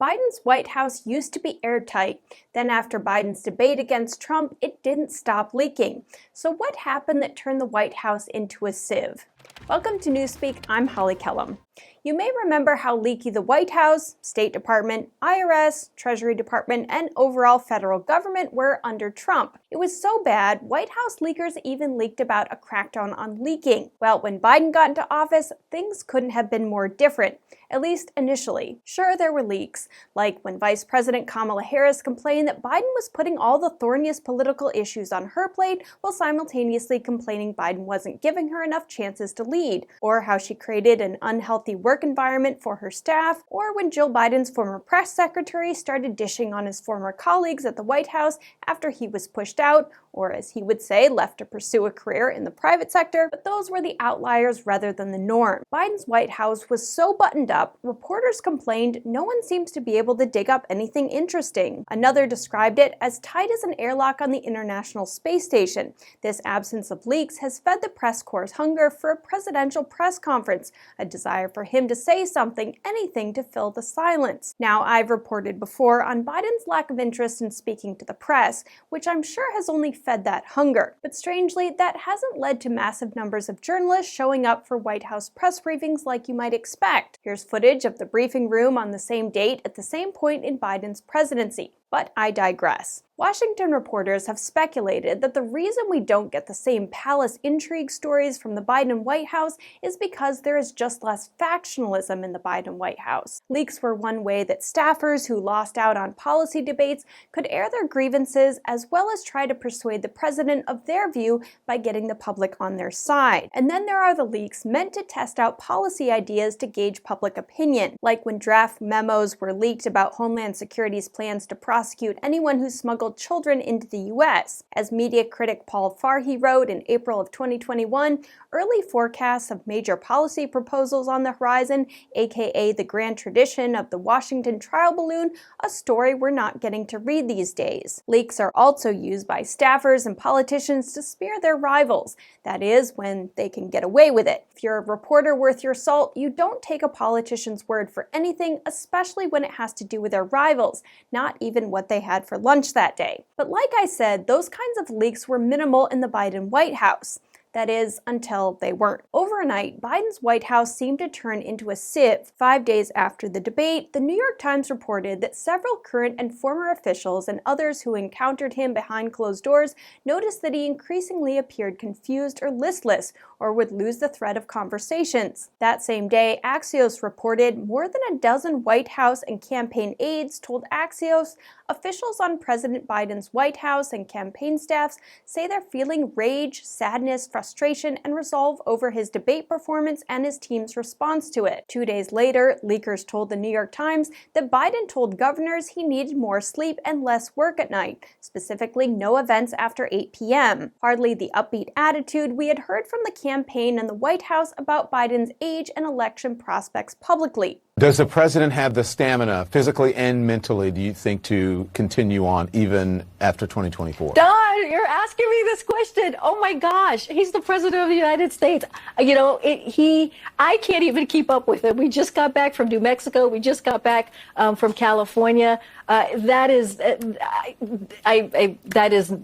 Biden's White House used to be airtight. Then after Biden's debate against Trump, it didn't stop leaking. So what happened that turned the White House into a sieve? Welcome to Newspeak, I'm Holly Kellum. You may remember how leaky the White House, State Department, IRS, Treasury Department, and overall federal government were under Trump. It was so bad, White House leakers even leaked about a crackdown on leaking. Well, when Biden got into office, things couldn't have been more different, at least initially. Sure, there were leaks, like when Vice President Kamala Harris complained that Biden was putting all the thorniest political issues on her plate while simultaneously complaining Biden wasn't giving her enough chances to lead, or how she created an unhealthy work environment for her staff, or when Joe Biden's former press secretary started dishing on his former colleagues at the White House after he was pushed out, or as he would say, left to pursue a career in the private sector, but those were the outliers rather than the norm. Biden's White House was so buttoned up, reporters complained no one seems to be able to dig up anything interesting. Another described it as tight as an airlock on the International Space Station. This absence of leaks has fed the press corps' hunger for a presidential press conference, a desire for him to say something, anything to fill the silence. Now, I've reported before on Biden's lack of interest in speaking to the press, which I'm sure has only fed that hunger. But strangely, that hasn't led to massive numbers of journalists showing up for White House press briefings like you might expect. Here's footage of the briefing room on the same date at the same point in Biden's presidency. But I digress. Washington reporters have speculated that the reason we don't get the same palace intrigue stories from the Biden White House is because there is just less factionalism in the Biden White House. Leaks were one way that staffers who lost out on policy debates could air their grievances as well as try to persuade the president of their view by getting the public on their side. And then there are the leaks meant to test out policy ideas to gauge public opinion, like when draft memos were leaked about Homeland Security's plans to prosecute anyone who smuggled children into the U.S. As media critic Paul Farhi wrote in April of 2021, early forecasts of major policy proposals on the horizon, aka the grand tradition of the Washington trial balloon, a story we're not getting to read these days. Leaks are also used by staffers and politicians to smear their rivals. That is, when they can get away with it. If you're a reporter worth your salt, you don't take a politician's word for anything, especially when it has to do with their rivals, not even what they had for lunch that day. But like I said, those kinds of leaks were minimal in the Biden White House. That is, until they weren't. Overnight, Biden's White House seemed to turn into a sieve. 5 days after the debate, the New York Times reported that several current and former officials and others who encountered him behind closed doors noticed that he increasingly appeared confused or listless, or would lose the thread of conversations. That same day, Axios reported more than a dozen White House and campaign aides told Axios officials on President Biden's White House and campaign staffs say they're feeling rage, sadness, frustration, and resolve over his debate performance and his team's response to it. 2 days later, leakers told the New York Times that Biden told governors he needed more sleep and less work at night, specifically no events after 8 p.m. Hardly the upbeat attitude we had heard from the campaign and the White House about Biden's age and election prospects publicly. Does the president have the stamina, physically and mentally, do you think, to continue on even after 2024? Don, you're asking me this question. Oh my gosh, he's the president of the United States. You know, I can't even keep up with him. We just got back from New Mexico. We just got back from California. That is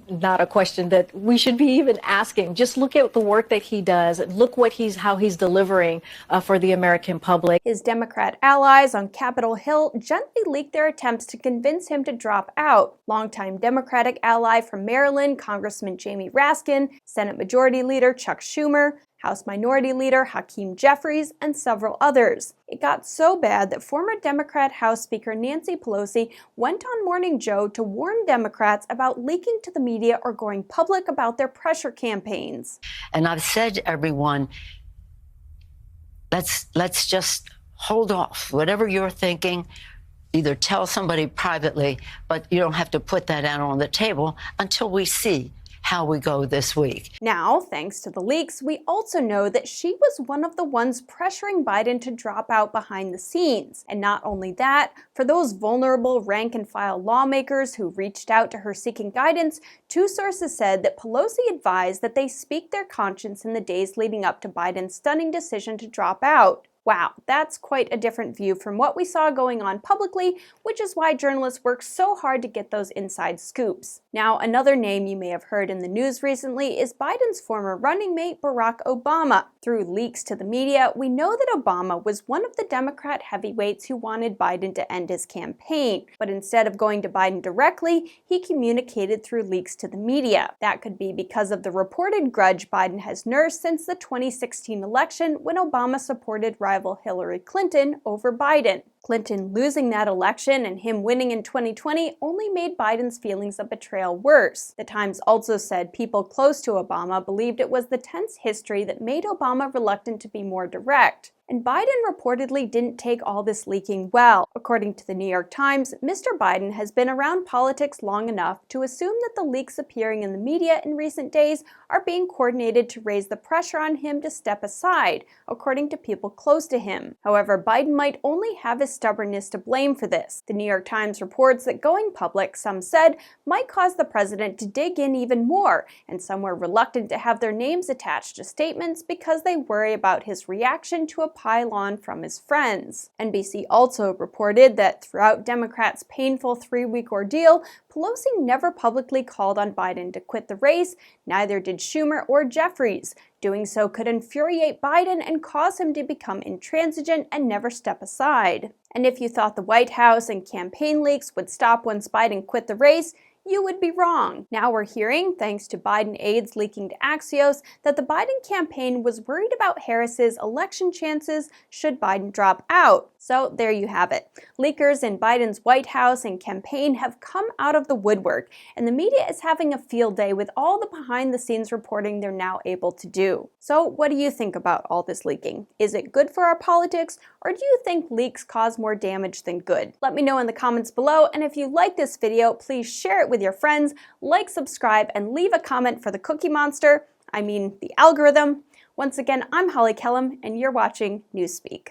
not a question that we should be even asking. Just look at the work that he does. Look how he's delivering for the American public. His Democrat allies on Capitol Hill gently leaked their attempts to convince him to drop out. Longtime Democratic ally from Maryland, Congressman Jamie Raskin, Senate Majority Leader Chuck Schumer, House Minority Leader Hakeem Jeffries, and several others. It got so bad that former Democrat House Speaker Nancy Pelosi went on Morning Joe to warn Democrats about leaking to the media or going public about their pressure campaigns. And I've said to everyone, let's just hold off. Whatever you're thinking, either tell somebody privately, but you don't have to put that out on the table until we see how we go this week. Now, thanks to the leaks, we also know that she was one of the ones pressuring Biden to drop out behind the scenes. And not only that, for those vulnerable rank-and-file lawmakers who reached out to her seeking guidance, two sources said that Pelosi advised that they speak their conscience in the days leading up to Biden's stunning decision to drop out. Wow, that's quite a different view from what we saw going on publicly, which is why journalists work so hard to get those inside scoops. Now, another name you may have heard in the news recently is Biden's former running mate, Barack Obama. Through leaks to the media, we know that Obama was one of the Democrat heavyweights who wanted Biden to end his campaign. But instead of going to Biden directly, he communicated through leaks to the media. That could be because of the reported grudge Biden has nursed since the 2016 election when Obama supported rival Hillary Clinton over Biden. Clinton losing that election and him winning in 2020 only made Biden's feelings of betrayal worse. The Times also said people close to Obama believed it was the tense history that made Obama reluctant to be more direct. And Biden reportedly didn't take all this leaking well. According to the New York Times, Mr. Biden has been around politics long enough to assume that the leaks appearing in the media in recent days are being coordinated to raise the pressure on him to step aside, according to people close to him. However, Biden might only have his stubbornness to blame for this. The New York Times reports that going public, some said, might cause the president to dig in even more, and some were reluctant to have their names attached to statements because they worry about his reaction to a pile on from his friends. NBC also reported that throughout Democrats' painful 3-week ordeal, Pelosi never publicly called on Biden to quit the race, neither did Schumer or Jeffries. Doing so could infuriate Biden and cause him to become intransigent and never step aside. And if you thought the White House and campaign leaks would stop once Biden quit the race, you would be wrong. Now we're hearing, thanks to Biden aides leaking to Axios, that the Biden campaign was worried about Harris's election chances should Biden drop out. So there you have it. Leakers in Biden's White House and campaign have come out of the woodwork, and the media is having a field day with all the behind-the-scenes reporting they're now able to do. So what do you think about all this leaking? Is it good for our politics, or do you think leaks cause more damage than good? Let me know in the comments below, and if you like this video, please share it with your friends, like, subscribe, and leave a comment for the Cookie Monster, the algorithm. Once again, I'm Kellum, and you're watching Newspeak.